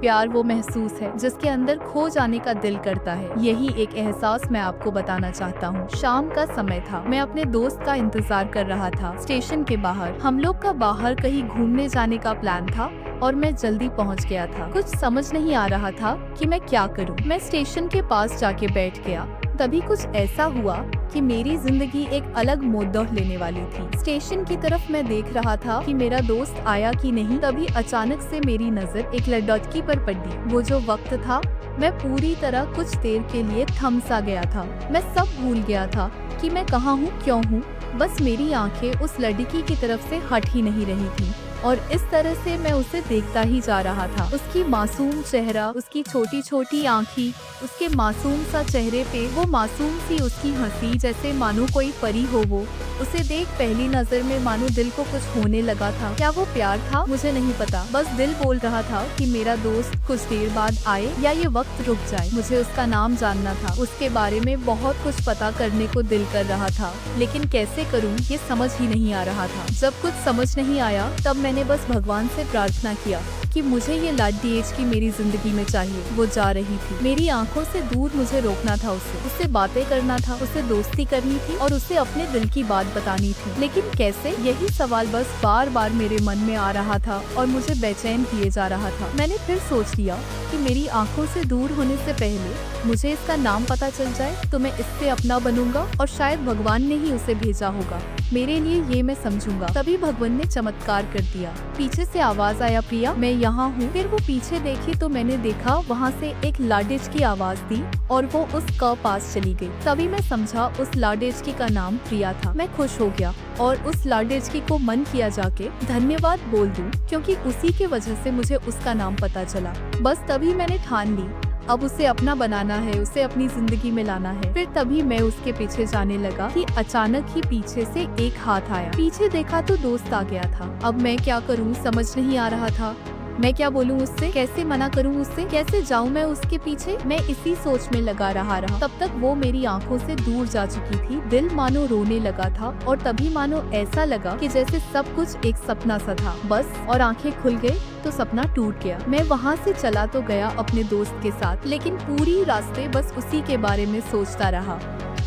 प्यार वो महसूस है जिसके अंदर खो जाने का दिल करता है। यही एक एहसास मैं आपको बताना चाहता हूँ। शाम का समय था, मैं अपने दोस्त का इंतजार कर रहा था स्टेशन के बाहर। हम लोग का बाहर कहीं घूमने जाने का प्लान था और मैं जल्दी पहुंच गया था। कुछ समझ नहीं आ रहा था कि मैं क्या करूं। मैं स्टेशन के पास जाके बैठ गया। तभी कुछ ऐसा हुआ कि मेरी जिंदगी एक अलग मोड़ लेने वाली थी। स्टेशन की तरफ मैं देख रहा था कि मेरा दोस्त आया कि नहीं। तभी अचानक से मेरी नजर एक लड़की पर पड़ी। वो जो वक्त था, मैं पूरी तरह कुछ देर के लिए थम सा गया था। मैं सब भूल गया था कि मैं कहाँ हूँ, क्यों हूँ। बस मेरी आंखें उस लड़की की तरफ से हट ही नहीं रही थी और इस तरह से मैं उसे देखता ही जा रहा था। उसकी मासूम चेहरा, उसकी छोटी छोटी आँखें, उसके मासूम सा चेहरे पे वो मासूम सी उसकी हंसी, जैसे मानो कोई परी हो वो। उसे देख पहली नजर में मानो दिल को कुछ होने लगा था। क्या वो प्यार था? मुझे नहीं पता। बस दिल बोल रहा था कि मेरा दोस्त कुछ देर बाद आए या ये वक्त रुक जाए। मुझे उसका नाम जानना था, उसके बारे में बहुत कुछ पता करने को दिल कर रहा था, लेकिन कैसे करूं ये समझ ही नहीं आ रहा था। जब कुछ समझ नहीं आया तब मैंने बस भगवान से प्रार्थना किया कि मुझे ये लाडली एज की मेरी जिंदगी में चाहिए। वो जा रही थी, मेरी आंखों से दूर मुझे रोकना था उससे बातें करना था, उससे दोस्ती करनी थी और उसे अपने दिल की बात बतानी थी। लेकिन कैसे? यही सवाल बस बार बार मेरे मन में आ रहा था और मुझे बेचैन किए जा रहा था। मैंने फिर सोच लिया कि मेरी आंखों से दूर होने से पहले मुझे इसका नाम पता चल जाए तो मैं इससे अपना बनूंगा और शायद भगवान ने ही उसे भेजा होगा मेरे लिए, ये मैं समझूंगा। तभी भगवान ने चमत्कार कर दिया। पीछे से आवाज आया, प्रिया मैं यहाँ हूँ। फिर वो पीछे देखी तो मैंने देखा वहाँ से एक लाडेज की आवाज थी और वो उस के पास चली गई। तभी मैं समझा उस लाडेज की का नाम प्रिया था। मैं खुश हो गया और उस लाडेज की को मन किया जाके धन्यवाद बोल दूं, क्योंकि उसी के वजह से मुझे उसका नाम पता चला। बस तभी मैंने ठान ली अब उसे अपना बनाना है, उसे अपनी जिंदगी में लाना है। फिर तभी मैं उसके पीछे जाने लगा कि अचानक ही पीछे से एक हाथ आया। पीछे देखा तो दोस्त आ गया था। अब मैं क्या करूं समझ नहीं आ रहा था। मैं क्या बोलूं उससे, कैसे मना करूं उससे, कैसे जाऊं मैं उसके पीछे। मैं इसी सोच में लगा रहा। तब तक वो मेरी आंखों से दूर जा चुकी थी। दिल मानो रोने लगा था और तभी मानो ऐसा लगा कि जैसे सब कुछ एक सपना सा था बस, और आंखें खुल गई तो सपना टूट गया। मैं वहाँ से चला तो गया अपने दोस्त के साथ, लेकिन पूरी रास्ते बस उसी के बारे में सोचता रहा।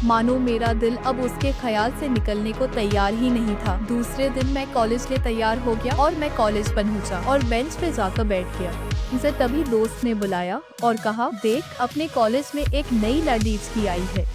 मानो मेरा दिल अब उसके ख्याल से निकलने को तैयार ही नहीं था। दूसरे दिन मैं कॉलेज के तैयार हो गया और मैं कॉलेज पहुंचा और बेंच पे जाकर बैठ गया। मुझे तभी दोस्त ने बुलाया और कहा, देख अपने कॉलेज में एक नई लड़की आई है।